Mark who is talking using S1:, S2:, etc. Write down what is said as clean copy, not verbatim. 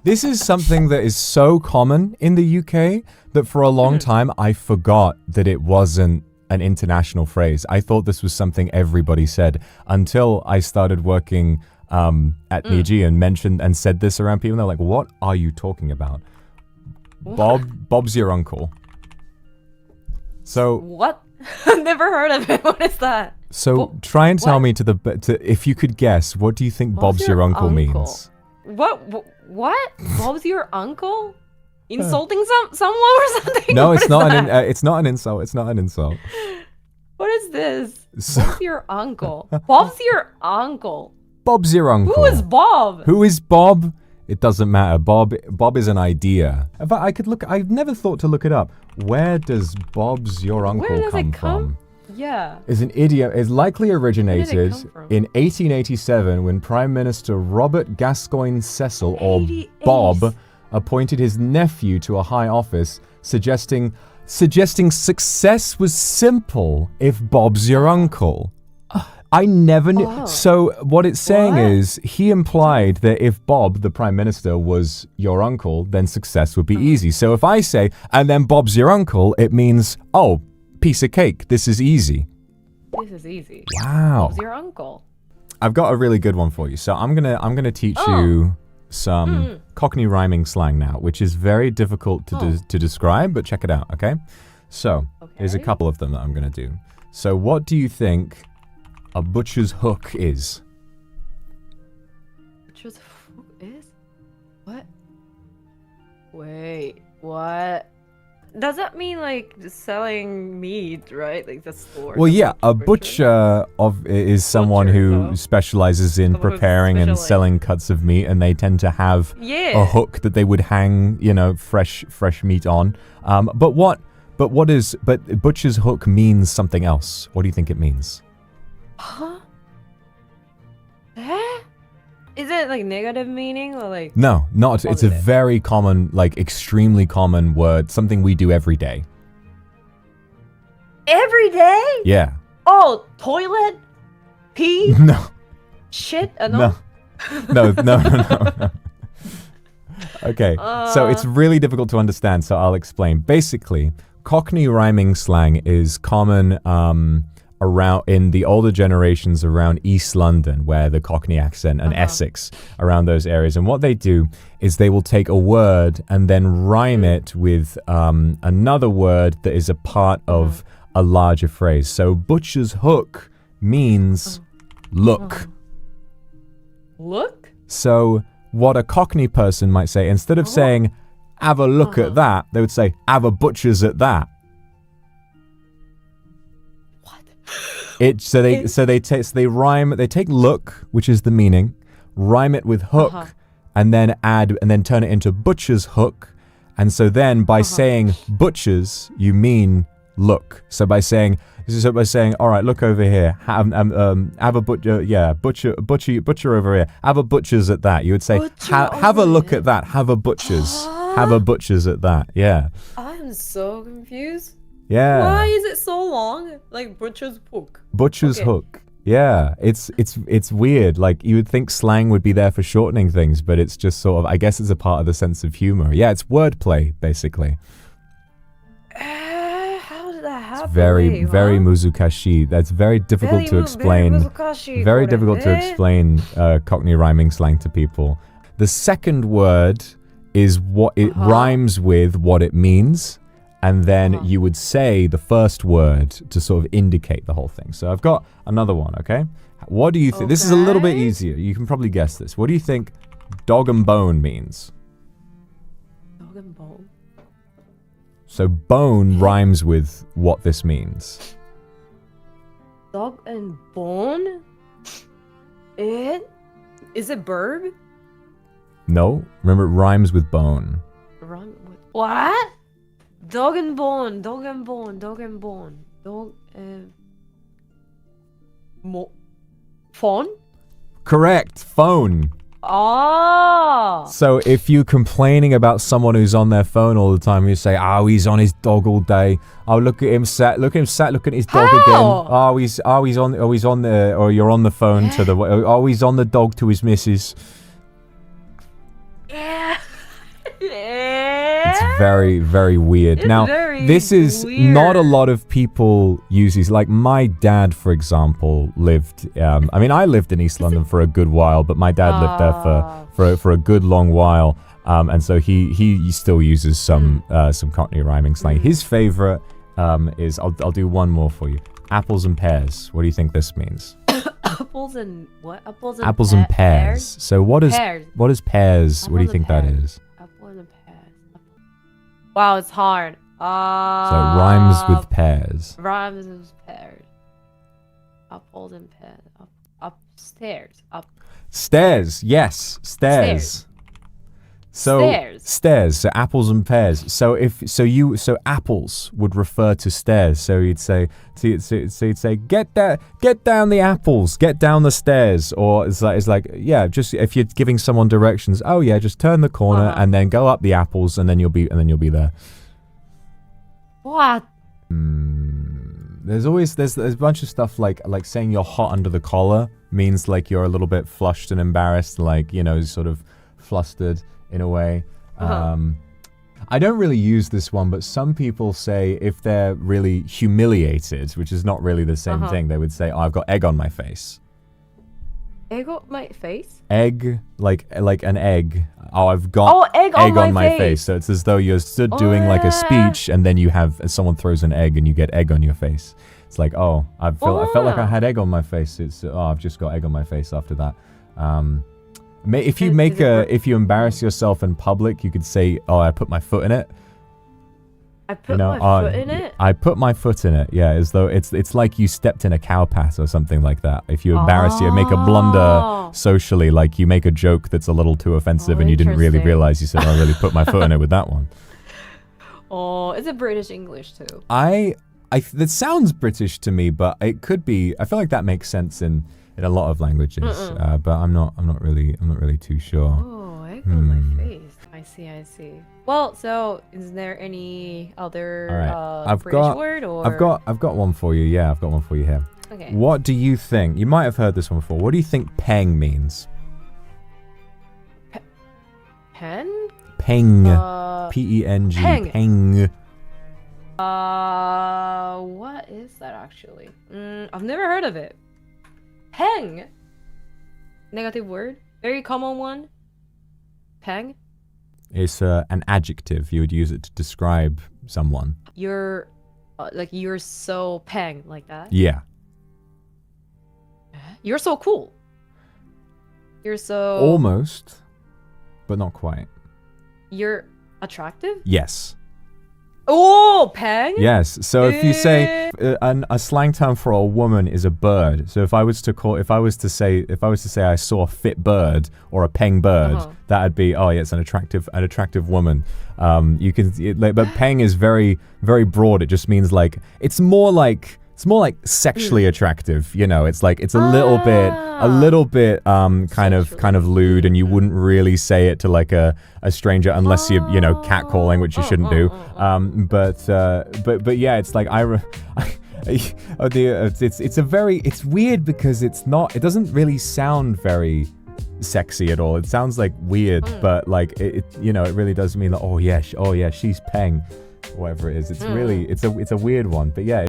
S1: This is something that is so common in the UK that for a long time I forgot that it wasn't an international phrase. I thought this was something everybody said until I started working at NIJI and mentioned and said this around people. And they're like, what are you talking about? Bob's your uncle. So
S2: what? I've never heard of it. What is that?
S1: So try and tell me if you could guess, what do you think Bob's your uncle means?
S2: What? Bob's your uncle? Insulting someone or something?
S1: No, it's not it's not an insult. It's not an insult.
S2: What is this? Bob's your uncle. Bob's your uncle.
S1: Bob's your uncle.
S2: Who is Bob?
S1: Who is Bob? It doesn't matter. Bob is an idea. In fact, I could look. I've never thought to look it up. Where does Bob's your uncle come from?
S2: Yeah.
S1: Is an idiom. It likely originated in 1887 when Prime Minister Robert Gascoigne Cecil, or Bob, appointed his nephew to a high office, suggesting success was simple if Bob's your uncle. I never knew. Oh. So what it's saying is he implied that if Bob, the Prime Minister, was your uncle, then success would be easy. So if I say, and then Bob's your uncle, it means, oh, piece of cake. This is easy.
S2: This is easy.
S1: Wow.
S2: Bob's your uncle.
S1: I've got a really good one for you. So I'm gonna teach you some Cockney rhyming slang now, which is very difficult to describe, but check it out, okay? So there's a couple of them that I'm gonna do. So what do you think a butcher's hook is?
S2: Butcher's hook is? What? Wait, what? Does that mean like selling meat, right? Like the store?
S1: Well, yeah, a butcher is someone who specializes in preparing and selling cuts of meat, and they tend to have a hook that they would hang, fresh meat on. But butcher's hook means something else. What do you think it means?
S2: Huh? Is it like negative meaning or like?
S1: No, not.
S2: Positive?
S1: It's a very common, like extremely common word. Something we do every day.
S2: Every day?
S1: Yeah.
S2: Oh, toilet? Pee?
S1: No.
S2: Shit?
S1: No. No. Okay, so it's really difficult to understand, so I'll explain. Basically, Cockney rhyming slang is common around in the older generations around East London, where the Cockney accent and Essex, around those areas. And what they do is they will take a word and then rhyme it with another word that is a part of a larger phrase. So butcher's hook means look.
S2: Look?
S1: So what a Cockney person might say, instead of saying, have a look at that, they would say, have a butcher's at that. So they take look, which is the meaning, rhyme it with hook, and then turn it into butcher's hook. And so then by saying butcher's, you mean look. So by saying, all right, look over here, have a butcher, butcher over here, have a butcher's at that. You would say, have a look at that, have a butcher's, have a butcher's at that. Yeah.
S2: I'm so confused.
S1: Yeah.
S2: Why is it so long? Like butcher's hook.
S1: Butcher's hook. Yeah, it's weird. Like you would think slang would be there for shortening things, but it's just sort of, I guess it's a part of the sense of humor. Yeah, it's wordplay basically.
S2: How did that happen?
S1: It's very muzukashi. That's very difficult to explain. Very difficult to explain Cockney rhyming slang to people. The second word is what it rhymes with what it means. And then you would say the first word to sort of indicate the whole thing. So I've got another one, okay? What do you think? This is a little bit easier. You can probably guess this. What do you think dog and bone means?
S2: Dog and bone?
S1: So bone rhymes with what this means.
S2: Dog and bone? Is it verb?
S1: No. Remember, it rhymes with bone.
S2: What? Dog and bone, dog and bone, dog and bone, dog and... Phone?
S1: Correct, phone.
S2: Oh.
S1: So if you're complaining about someone who's on their phone all the time, you say, oh, he's on his dog all day. Oh, look at him sat looking at his dog again. Oh, he's on the, or you're on the phone to the, oh, he's on the dog to his missus.
S2: Yeah.
S1: It's very, very weird.
S2: It's
S1: Now,
S2: very
S1: this is
S2: weird.
S1: not a lot of people use these. Like my dad, for example, lived. I mean, I lived in East London for a good while, but my dad lived there for a good long while. And so he still uses some Cockney rhyming slang. His favorite is I'll do one more for you. Apples and pears. What do you think this means?
S2: Apples and what?
S1: Apples and pears. So what is
S2: pears.
S1: pears? What do you think that is?
S2: Apples and pears. Wow, it's hard.
S1: So it rhymes with pears.
S2: Rhymes with pears. Apples and pears. Upstairs.
S1: Stairs. Yes, stairs. So stairs. So apples and pears. So so apples would refer to stairs. So you'd say get down the apples, get down the stairs, or it's like yeah, just if you're giving someone directions, oh yeah, just turn the corner and then go up the apples and then you'll be there.
S2: What?
S1: There's a bunch of stuff like saying you're hot under the collar means like you're a little bit flushed and embarrassed, like, you know, sort of flustered in a way. I don't really use this one, but some people say if they're really humiliated, which is not really the same thing, they would say, oh, I've got egg on my face.
S2: Egg on my face?
S1: Egg, like an egg. Oh, I've got egg on my face. So it's as though you're stood doing like a speech and then you have someone throws an egg and you get egg on your face. It's like, oh, I felt like I had egg on my face. It's I've just got egg on my face after that. If you embarrass yourself in public, you could say, oh, I put my foot in it.
S2: I put my foot in it?
S1: I put my foot in it, yeah, as though it's like you stepped in a cow path or something like that. If you embarrass you, make a blunder socially, like you make a joke that's a little too offensive and you didn't really realize you said, I really put my foot in it with that one.
S2: Oh, it's a British English too.
S1: That sounds British to me, but it could be, I feel like that makes sense in a lot of languages, but I'm not really too sure.
S2: Oh, egg on my face. I see. Well, so is there any other British word or?
S1: I've got one for you. Yeah, I've got one for you here.
S2: Okay.
S1: What do you think? You might have heard this one before. What do you think peng means?
S2: Pen?
S1: Peng. P-E-N-G. Peng.
S2: What is that actually? I've never heard of it. Peng. Negative word. Very common one. Peng.
S1: It's an adjective. You would use it to describe someone.
S2: You're so peng, like that?
S1: Yeah.
S2: You're so cool. You're so...
S1: Almost, but not quite.
S2: You're attractive?
S1: Yes.
S2: Oh, peng?
S1: Yes. So if you say a slang term for a woman is a bird. So if I was to say I saw a fit bird or a peng bird, that'd be, oh yeah, it's an attractive woman. But peng is very, very broad. It just means like it's more like sexually attractive, you know. It's like it's a little bit kind of lewd, and you wouldn't really say it to like a stranger unless you're, you know, catcalling, which you shouldn't do. But yeah, it's like it's weird because it doesn't really sound very sexy at all. It sounds like weird, but like it you know, it really does mean like, oh yeah, she's peng, whatever it is. It's really it's a weird one, but yeah.